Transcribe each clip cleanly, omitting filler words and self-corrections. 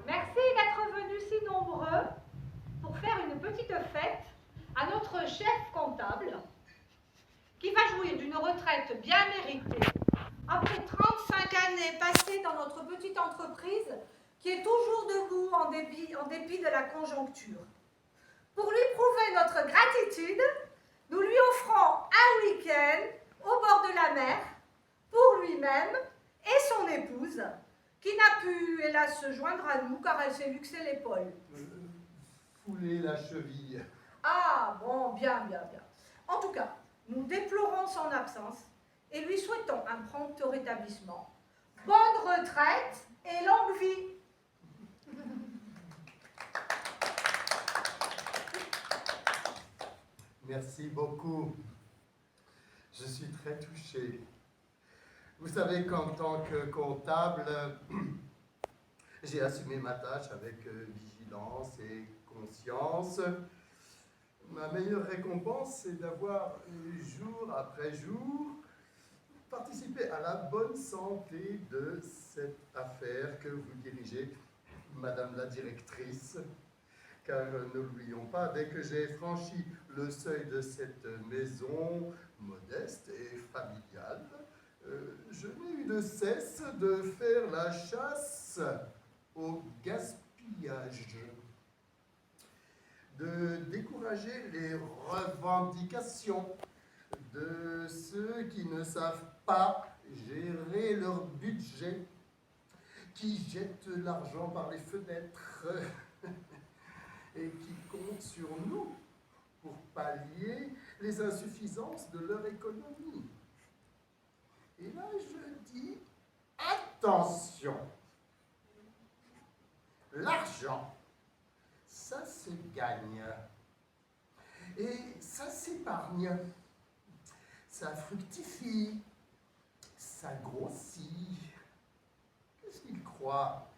Merci d'être venus si nombreux pour faire une petite fête à notre chef comptable qui va jouir d'une retraite bien méritée après 35 années passées dans notre petite entreprise qui est toujours debout en dépit de la conjoncture. Pour lui prouver notre gratitude, nous lui offrons un week-end au bord de la mer pour lui-même et son épouse, qui n'a pu, hélas, se joindre à nous car elle s'est luxée l'épaule. Fouler la cheville. Ah, bon, bien. En tout cas, nous déplorons son absence et lui souhaitons un prompt rétablissement. Bonne retraite et longue vie. Merci beaucoup. Je suis très touché. Vous savez qu'en tant que comptable, j'ai assumé ma tâche avec vigilance et conscience. Ma meilleure récompense, c'est d'avoir, jour après jour, participé à la bonne santé de cette affaire que vous dirigez, Madame la directrice. Car n'oublions pas, dès que j'ai franchi le seuil de cette maison modeste et familiale, je n'ai eu de cesse de faire la chasse au gaspillage, de décourager les revendications de ceux qui ne savent pas gérer leur budget, qui jettent l'argent par les fenêtres et qui comptent sur nous pour pallier les insuffisances de leur économie. Et là, je dis, attention, l'argent, ça se gagne et ça s'épargne, ça fructifie, ça grossit. Qu'est-ce qu'ils croient,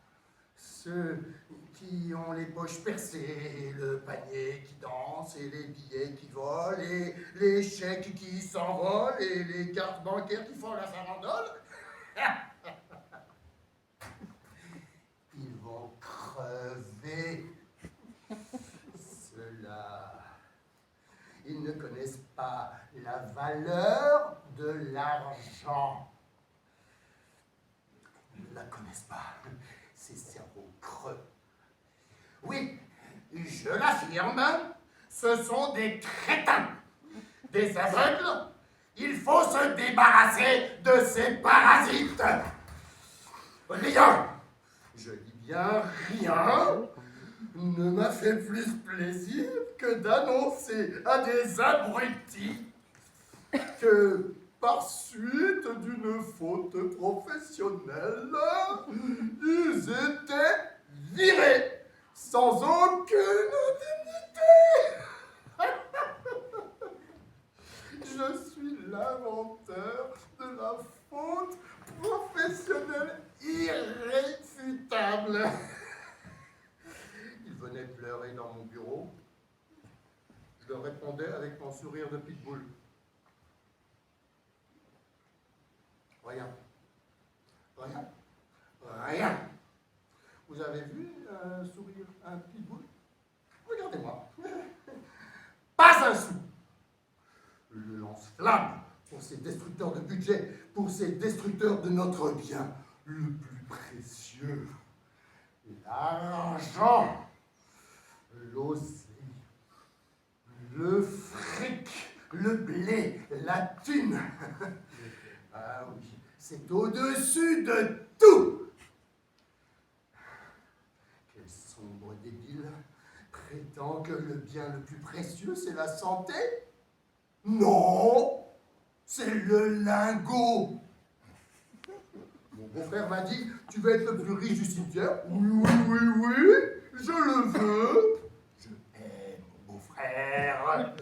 ceux qui ont les poches percées, le panier qui danse, et les billets qui volent, et les chèques qui s'envolent, et les cartes bancaires qui font la farandole? Ils vont crever. Ceux-là, ils ne connaissent pas la valeur de l'argent. Ils ne la connaissent pas. Ces cerveaux creux. Oui, je l'affirme, ce sont des crétins, des aveugles. Il faut se débarrasser de ces parasites. Rien, je dis bien rien, ne m'a fait plus plaisir que d'annoncer à des abrutis que, par suite d'une faute professionnelle, ils étaient virés sans aucune indemnité. Je suis l'inventeur de la faute professionnelle irréfutable. Ils venaient pleurer dans mon bureau. Je leur répondais avec mon sourire de pitbull. Rien. Rien. Rien. Vous avez vu un sourire, un pitbull? Regardez-moi. Pas un sou. Le lance-flamme pour ces destructeurs de budget, pour ces destructeurs de notre bien le plus précieux. L'argent, l'oseille, le fric le blé, la thune. Ah oui, c'est au-dessus de tout. Quel sombre débile prétend que le bien le plus précieux, c'est la santé? Non, c'est le lingot. Mon beau-frère m'a dit, tu veux être le plus riche du cimetière? Oui, oui, oui, oui, je le veux. Je hais mon beau-frère.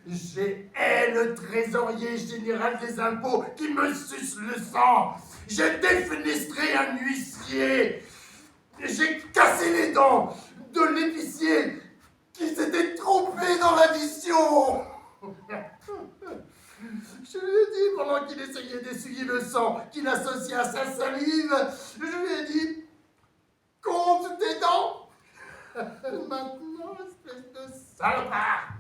J'ai hais le trésorier général des impôts qui me suce le sang. J'ai défenestré un huissier. J'ai cassé les dents de l'épicier qui s'était trompé dans l'addition. Je lui ai dit, pendant qu'il essayait d'essuyer le sang qu'il associait à sa salive, je lui ai dit, compte tes dents. Maintenant, espèce de salopard,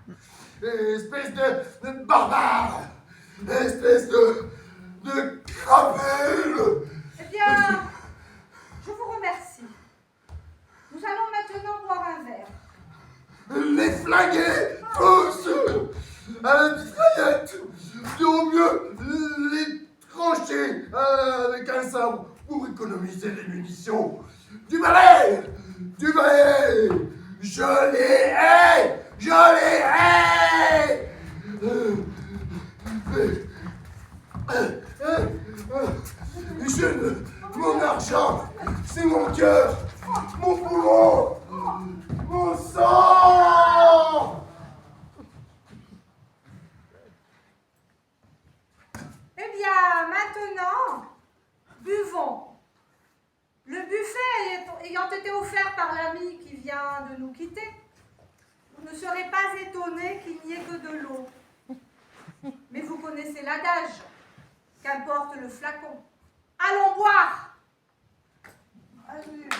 espèce de barbare, espèce de crapule. Eh bien, je vous remercie. Nous allons maintenant boire un verre. Les flinguer, tous, à la mitraillette, au mieux les trancher avec un sabre pour économiser les munitions. Du balai, je les hais, mon argent, c'est mon cœur, mon poumon, mon sang. Eh bien, maintenant, buvons. Le buffet ayant été offert par l'ami qui vient de nous quitter, vous ne serez pas étonné qu'il n'y ait que de l'eau. Mais vous connaissez l'adage, qu'importe le flacon. Allons boire. Allez.